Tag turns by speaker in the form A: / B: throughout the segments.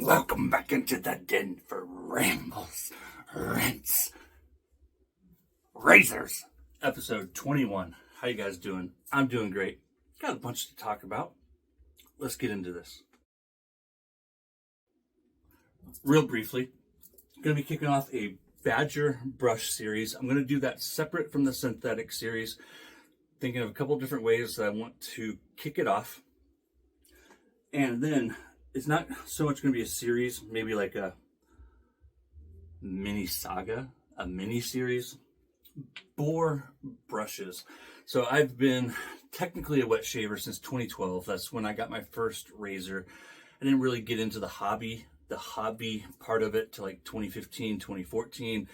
A: Welcome back into the den for Rambles, Rants, Razors. Episode 21. How you guys doing? I'm doing great. Got a bunch to talk about. Let's get into this. Real briefly, I'm going to be kicking off a Badger brush series. I'm going to do that separate from the synthetic series. Thinking of a couple different ways that I want to kick it off. And then it's not so much going to be a series, maybe like a mini saga, a mini series. Boar brushes. So I've been technically a wet shaver since 2012. That's when I got my first razor. I didn't really get into the hobby part of it till like 2015, 2014.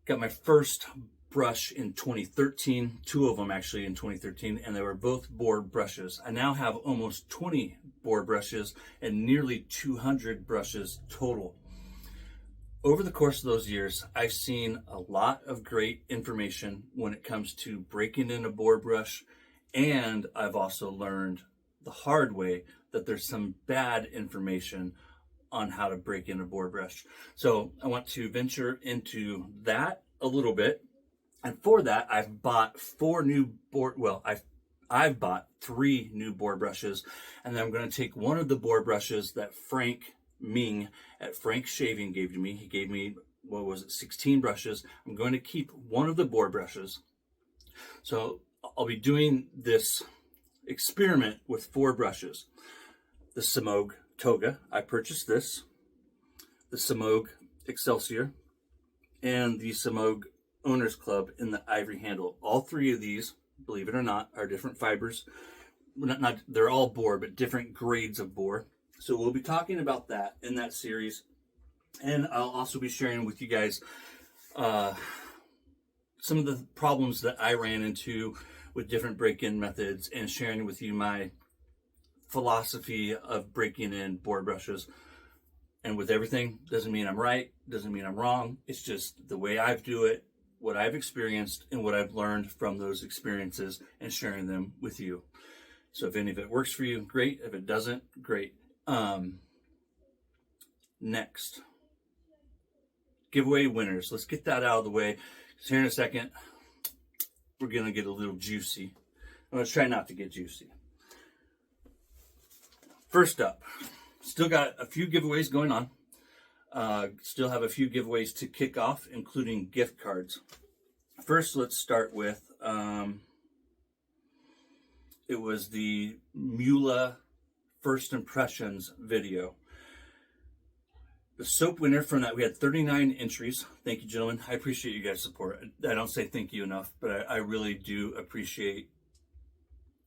A: Got my first brush in 2013, two of them actually in 2013, and they were both Boar brushes. I now have almost 20 Boar brushes and nearly 200 brushes total. Over the course of those years, I've seen a lot of great information when it comes to breaking in a Boar brush, and I've also learned the hard way that there's some bad information on how to break in a Boar brush. So I want to venture into that a little bit. And for that, I've bought I've bought 3 new Boar brushes, and then I'm going to take one of the Boar brushes that Frank Ming at Frank Shaving gave to me. He gave me, 16 brushes. I'm going to keep one of the Boar brushes. So I'll be doing this experiment with 4 brushes. The Semogue Toga, I purchased this. The Semogue Excelsior, and the Semogue Owners Club in the ivory handle. All 3 of these, believe it or not, are different fibers. They're all Boar, but different grades of Boar. So we'll be talking about that in that series. And I'll also be sharing with you guys some of the problems that I ran into with different break-in methods, and sharing with you my philosophy of breaking in Boar brushes. And with everything, doesn't mean I'm right, doesn't mean I'm wrong. It's just the way I do it, what I've experienced, and what I've learned from those experiences, and sharing them with you. So if any of it works for you, great. If it doesn't, great. Next, giveaway winners. Let's get that out of the way, because here in a second, we're going to get a little juicy. I'm going to try not to get juicy. First up, still got a few giveaways going on. Still have a few giveaways to kick off, including gift cards. First, let's start with, it was the Mula First Impressions video. The soap winner from that, we had 39 entries. Thank you, gentlemen. I appreciate you guys' support. I don't say thank you enough, but I really do appreciate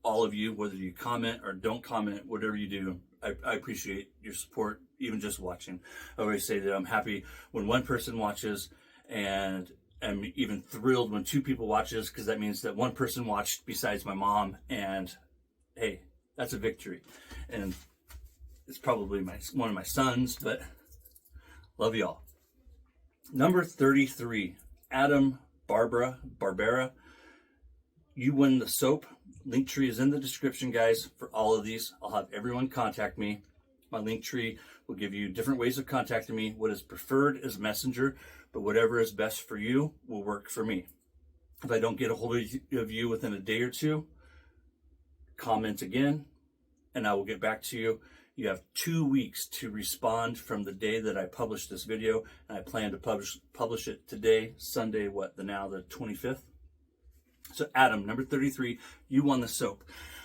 A: all of you, whether you comment or don't comment, whatever you do. I appreciate your support, even just watching. I always say that I'm happy when one person watches, and I'm even thrilled when 2 people watches, because that means that one person watched besides my mom, and hey, that's a victory. And it's probably one of my sons, but love y'all. Number 33, Adam Barbera. You win the soap. Link tree is in the description, guys, for all of these. I'll have everyone contact me. My link tree will give you different ways of contacting me. What is preferred is Messenger, but whatever is best for you will work for me. If I don't get a hold of you within a day or 2, comment again, and I will get back to you. You have 2 weeks to respond from the day that I publish this video, and I plan to publish it today, Sunday, the 25th. So Adam, number 33, you won the soap.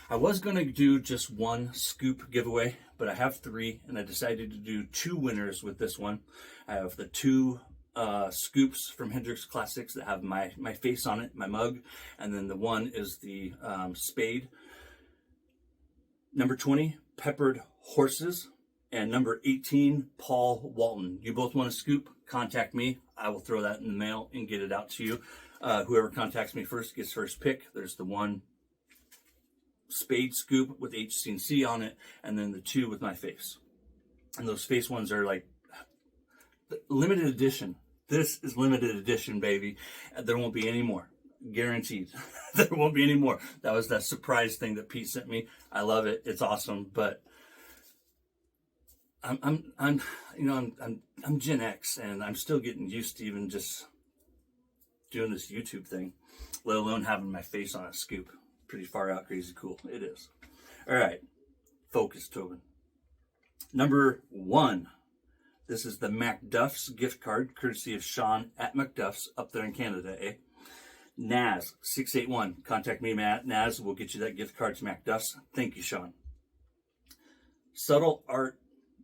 A: I was going to do just 1 scoop giveaway, but I have 3, and I decided to do 2 winners with this one. I have the 2 scoops from Hendrix Classics that have my face on it, my mug, and then the one is the spade. Number 20, Peppered Horses, and number 18, Paul Walton. You both want a scoop? Contact me. I will throw that in the mail and get it out to you. Whoever contacts me first gets first pick. There's the 1 spade scoop with HC&C on it, and then the 2 with my face. And those face ones are like limited edition. This is limited edition, baby. There won't be any more. Guaranteed. There won't be any more. That was that surprise thing that Pete sent me. I love it. It's awesome. But I'm Gen X, and I'm still getting used to even just doing this YouTube thing, let alone having my face on a scoop. Pretty far out, crazy cool. It is. All right, focus, Tobin. Number 1. This is the MacDuff's gift card, courtesy of Sean at MacDuff's up there in Canada, eh? Naz 681. Contact me, Matt. Naz, we'll get you that gift card to MacDuff's. Thank you, Sean. Subtle Art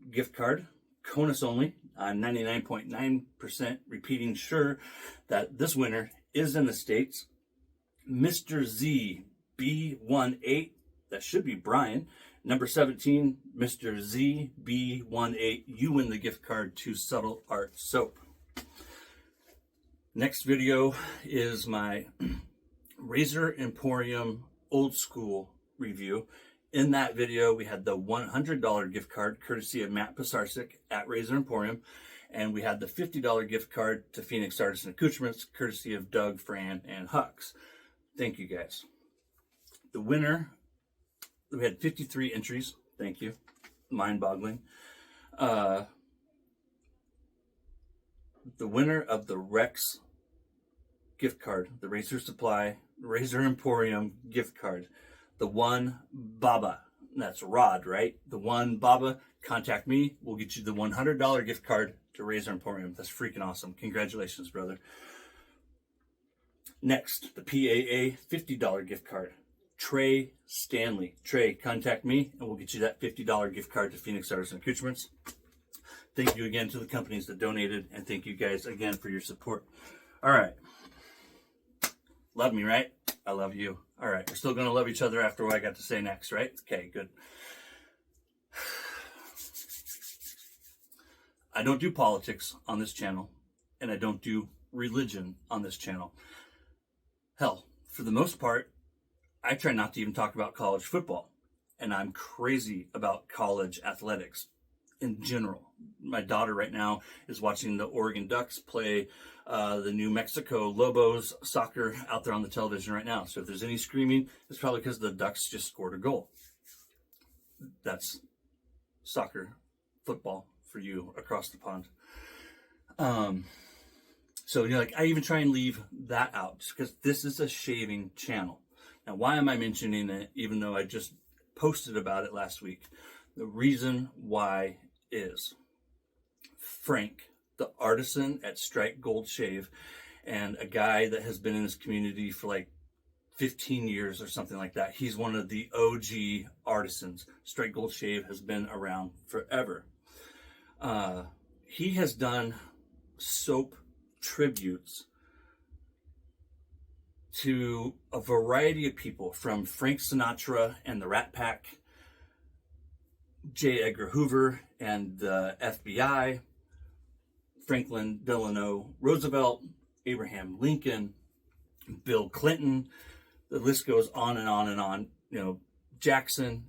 A: gift card, Conus only. I'm 99.9% repeating sure that this winner is in the States. Mr. Z B18. That should be Brian. Number 17, Mr. ZB18, you win the gift card to Subtle Art Soap. Next video is my Razor Emporium Old School review. In that video, we had the $100 gift card, courtesy of Matt Pisarcik at Razor Emporium, and we had the $50 gift card to Phoenix Artisan Accoutrements, courtesy of Doug, Fran, and Hux. Thank you, guys. The winner, we had 53 entries. Thank you. Mind-boggling. The winner of the Rex gift card, the Razor Emporium gift card, the one Baba. That's Rod, right? The one Baba. Contact me. We'll get you the $100 gift card to Razor Emporium. That's freaking awesome. Congratulations, brother. Next, the PAA $50 gift card. Trey Stanley. Trey, contact me and we'll get you that $50 gift card to Phoenix Artisan Accoutrements. Thank you again to the companies that donated, and thank you guys again for your support. All right. Love me, right? I love you. All right. We're still going to love each other after what I got to say next, right? Okay, good. I don't do politics on this channel, and I don't do religion on this channel. Hell, for the most part, I try not to even talk about college football, and I'm crazy about college athletics in general. My daughter right now is watching the Oregon Ducks play the New Mexico Lobos soccer out there on the television right now. So if there's any screaming, it's probably because the Ducks just scored a goal. That's soccer, football for you across the pond. So I even try and leave that out just because this is a shaving channel. Now, why am I mentioning it, even though I just posted about it last week? The reason why is Frank, the artisan at Strike Gold Shave, and a guy that has been in this community for like 15 years or something like that. He's one of the OG artisans. Strike Gold Shave has been around forever. He has done soap tributes to a variety of people, from Frank Sinatra and the Rat Pack, J. Edgar Hoover and the FBI, Franklin Delano Roosevelt, Abraham Lincoln, Bill Clinton. The list goes on and on and on. Jackson.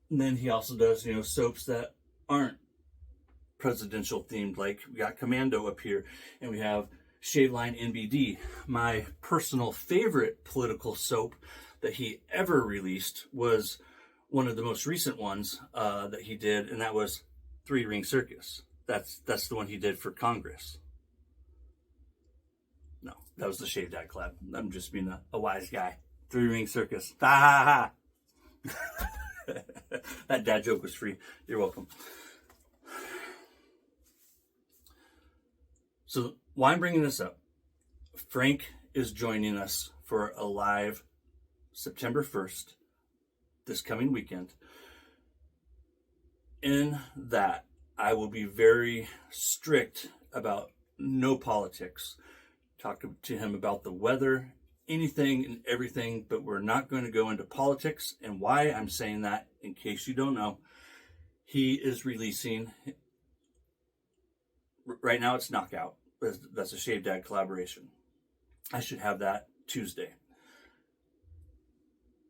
A: And then he also does, soaps that aren't presidential themed. Like we got Commando up here, and we have Shave Line NBD. My personal favorite political soap that he ever released was one of the most recent ones that he did, and that was Three Ring Circus. That's the one he did for Congress. No, that was the Shave Dad collab. I'm just being a wise guy. Three Ring Circus. Ha ha ha. That dad joke was free. You're welcome. So why I'm bringing this up, Frank is joining us for a live September 1st, this coming weekend. In that, I will be very strict about no politics. Talk to him about the weather, anything and everything, but we're not going to go into politics. And why I'm saying that, in case you don't know, he is releasing, right now it's Knockout. That's a Shave Dad collaboration. I should have that Tuesday.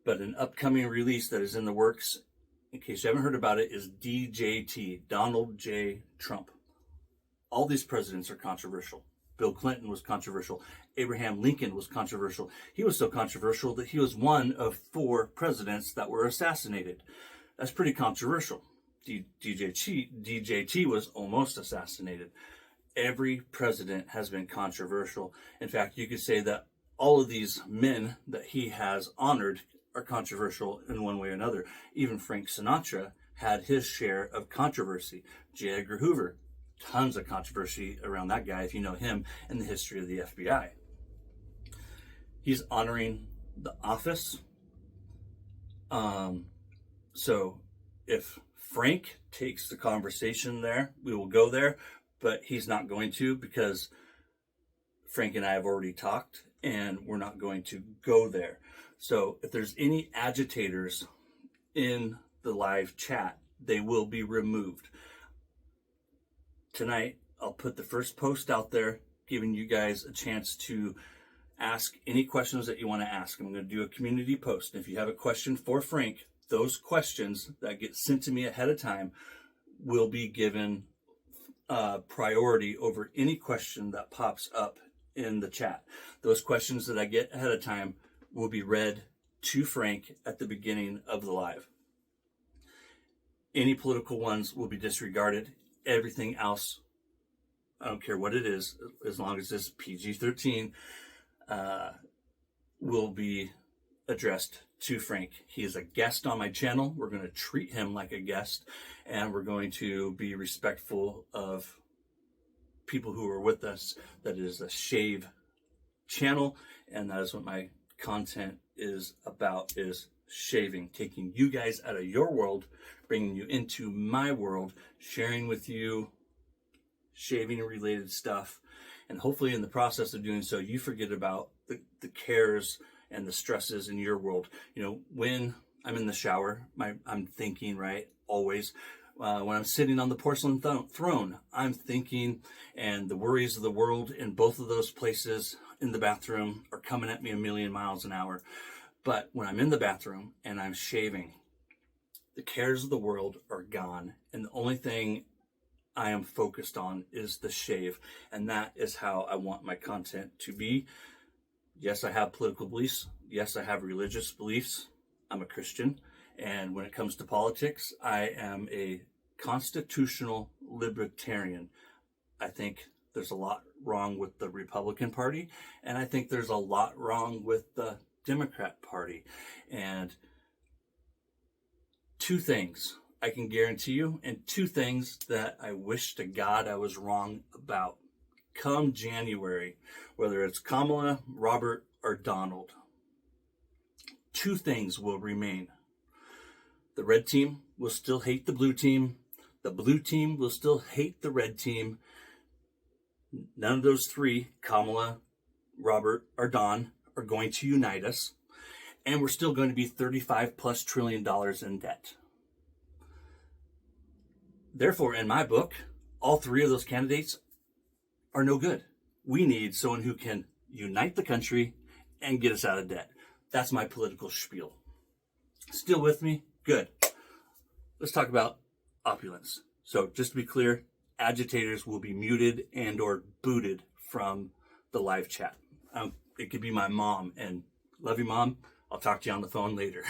A: But an upcoming release that is in the works, in case you haven't heard about it, is DJT, Donald J. Trump. All these presidents are controversial. Bill Clinton was controversial. Abraham Lincoln was controversial. He was so controversial that he was one of 4 presidents that were assassinated. That's pretty controversial. DJT was almost assassinated. Every president has been controversial. In fact, you could say that all of these men that he has honored are controversial in one way or another. Even Frank Sinatra had his share of controversy. J. Edgar Hoover, tons of controversy around that guy, if you know him and the history of the FBI. He's honoring the office. So if Frank takes the conversation there, we will go there, but he's not going to, because Frank and I have already talked and we're not going to go there. So if there's any agitators in the live chat, they will be removed. Tonight, I'll put the first post out there, giving you guys a chance to ask any questions that you want to ask. I'm going to do a community post. If you have a question for Frank, those questions that get sent to me ahead of time will be given priority over any question that pops up in the chat. Those questions that I get ahead of time will be read to Frank at the beginning of the live. Any political ones will be disregarded. Everything else, I don't care what it is, as long as it's PG-13, will be addressed to Frank. He is a guest on my channel. We're going to treat him like a guest, and we're going to be respectful of people who are with us. That is a shave channel, and that is what my content is about, is shaving, taking you guys out of your world, bringing you into my world, sharing with you shaving related stuff, and hopefully in the process of doing so, you forget about the cares and the stresses in your world. You know, when I'm in the shower, I'm thinking, right, always. When I'm sitting on the porcelain throne, I'm thinking, and the worries of the world in both of those places in the bathroom are coming at me a million miles an hour. But when I'm in the bathroom and I'm shaving, the cares of the world are gone, and the only thing I am focused on is the shave, and that is how I want my content to be. Yes, I have political beliefs. Yes, I have religious beliefs. I'm a Christian, and when it comes to politics, I am a constitutional libertarian. I think there's a lot wrong with the Republican Party, and I think there's a lot wrong with the Democrat Party. And two things I can guarantee you, and two things that I wish to God I was wrong about. Come January, whether it's Kamala, Robert, or Donald, two things will remain. The red team will still hate the blue team. The blue team will still hate the red team. None of those three, Kamala, Robert, or Don, are going to unite us. And we're still going to be $35+ trillion in debt. Therefore, in my book, all three of those candidates are no good. We need someone who can unite the country and get us out of debt. That's my political spiel. Still with me? Good. Let's talk about opulence. So just to be clear, agitators will be muted and or booted from the live chat. It could be my mom, and love you, Mom. I'll talk to you on the phone later.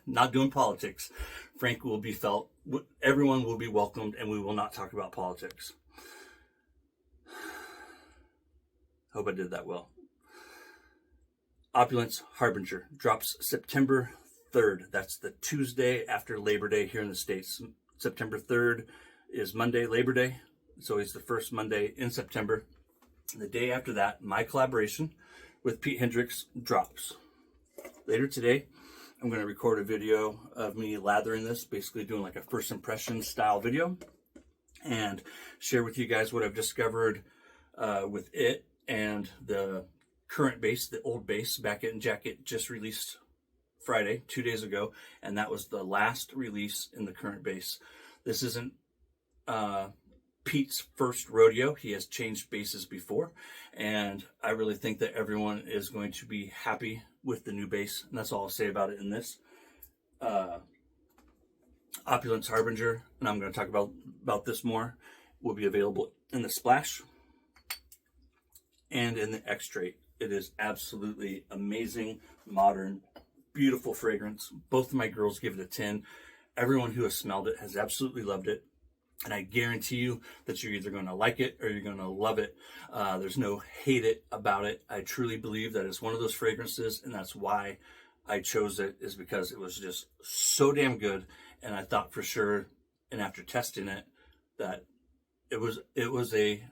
A: Not doing politics. Frank will be felt. Everyone will be welcomed, and we will not talk about politics. Hope I did that well. Opulence Harbinger drops September 3rd. That's the Tuesday after Labor Day here in the States. September 3rd is Monday, Labor Day. It's always the first Monday in September. The day after that, my collaboration with Pete Hendricks drops. Later today, I'm going to record a video of me lathering this, basically doing like a first impression style video, and share with you guys what I've discovered with it and the current base, the old base, Back It and Jacket, just released Friday, 2 days ago, and that was the last release in the current base. This isn't Pete's first rodeo. He has changed bases before, and I really think that everyone is going to be happy with the new base, and that's all I'll say about it in this. Opulence Harbinger, and I'm going to talk about this more, will be available in the Splash and in the X-Straight. It is absolutely amazing, modern, beautiful fragrance. Both of my girls give it a 10. everyone who has smelled it has absolutely loved it. And I guarantee you that you're either going to like it or you're going to love it. There's no hate it about it. I truly believe that it's one of those fragrances, and that's why I chose it, is because it was just so damn good. And I thought for sure, and after testing it, that it was a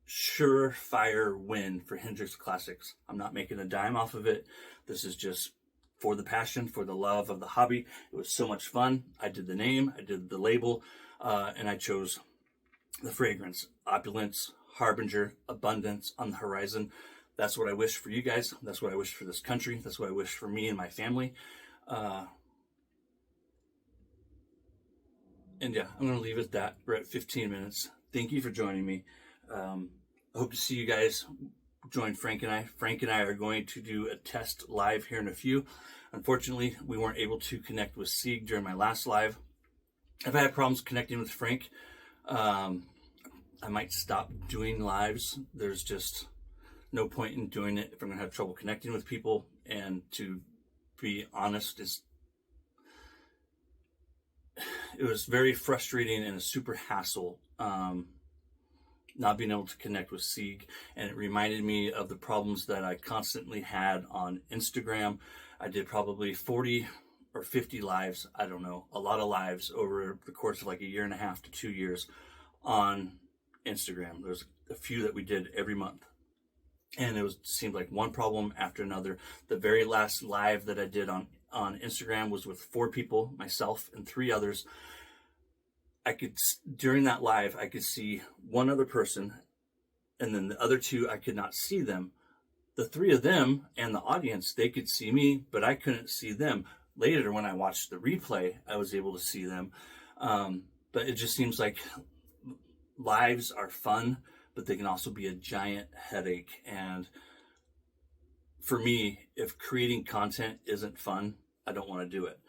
A: surefire win for Hendrix Classics. I'm not making a dime off of it. This is just for the passion, for the love of the hobby. It was so much fun. I did the name, I did the label, and I chose the fragrance. Opulence, Harbinger, abundance on the horizon. That's what I wish for you guys. That's what I wish for this country. That's what I wish for me and my family. And yeah, I'm going to leave it at that. We're at 15 minutes. Thank you for joining me. I hope to see you guys join Frank and I. Frank and I are going to do a test live here in a few. Unfortunately, we weren't able to connect with Sieg during my last live. I've had problems connecting with Frank. I might stop doing lives. There's just no point in doing it if I'm going to have trouble connecting with people. And to be honest, it was very frustrating and a super hassle not being able to connect with Sieg. And it reminded me of the problems that I constantly had on Instagram. I did probably 40 or 50 lives, I don't know, a lot of lives over the course of like 1.5 to 2 years on Instagram. There's a few that we did every month. And seemed like one problem after another. The very last live that I did on Instagram was with 4 people, myself and 3 others. During that live, I could see one other person, and then the other 2, I could not see them. The 3 of them and the audience, they could see me, but I couldn't see them. Later, when I watched the replay, I was able to see them. But it just seems like lives are fun, but they can also be a giant headache. And for me, if creating content isn't fun, I don't want to do it.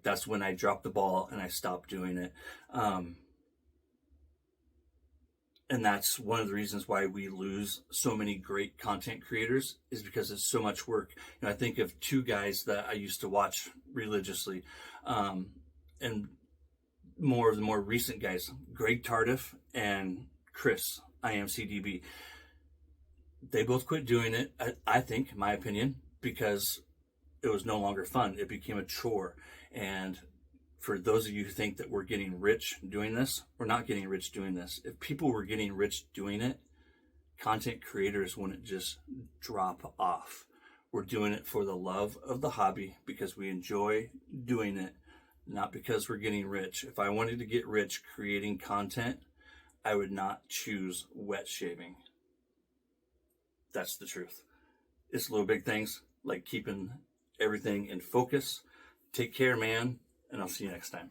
A: That's when I drop the ball and I stop doing it. And that's one of the reasons why we lose so many great content creators, is because it's so much work. I think of 2 guys that I used to watch religiously, and more of the more recent guys, Greg Tardif and Chris, IMCDB. They both quit doing it, I think, in my opinion, because it was no longer fun. It became a chore. And for those of you who think that we're getting rich doing this, we're not getting rich doing this. If people were getting rich doing it, content creators wouldn't just drop off. We're doing it for the love of the hobby, because we enjoy doing it, not because we're getting rich. If I wanted to get rich creating content, I would not choose wet shaving. That's the truth. It's little big things, like keeping everything in focus. Take care, man, and I'll see you next time.